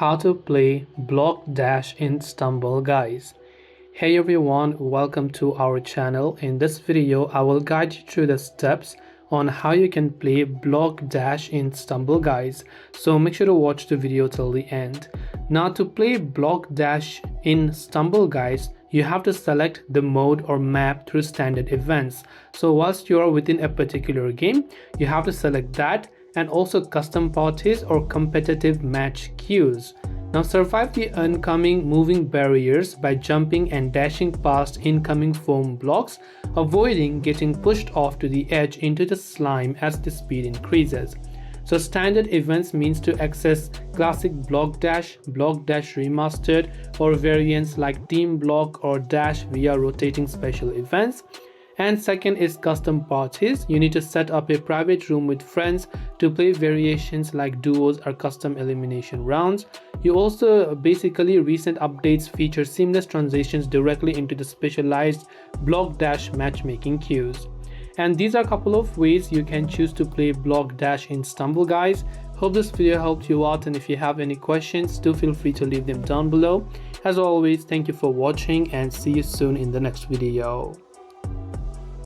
How to play block dash in Stumble, guys. Hey everyone, welcome to our channel. In this video I will guide you through the steps on how you can play block dash in Stumble, guys, so make sure to watch the video till the end. Now, to play block dash in Stumble, guys, you have to select the mode or map through standard events. So whilst you are within a particular game, you have to select that, and also custom parties or competitive match queues. Now, survive the oncoming moving barriers by jumping and dashing past incoming foam blocks, avoiding getting pushed off to the edge into the slime as the speed increases. So standard events means to access classic block dash remastered, or variants like team block or dash via rotating special events. And second is custom parties. You need to set up a private room with friends to play variations like duos or custom elimination rounds. You also basically, recent updates feature seamless transitions directly into the specialized block dash matchmaking queues. And these are a couple of ways you can choose to play block dash in Stumble, guys. Hope this video helped you out, and if you have any questions, do feel free to leave them down below. As always, thank you for watching and see you soon in the next video.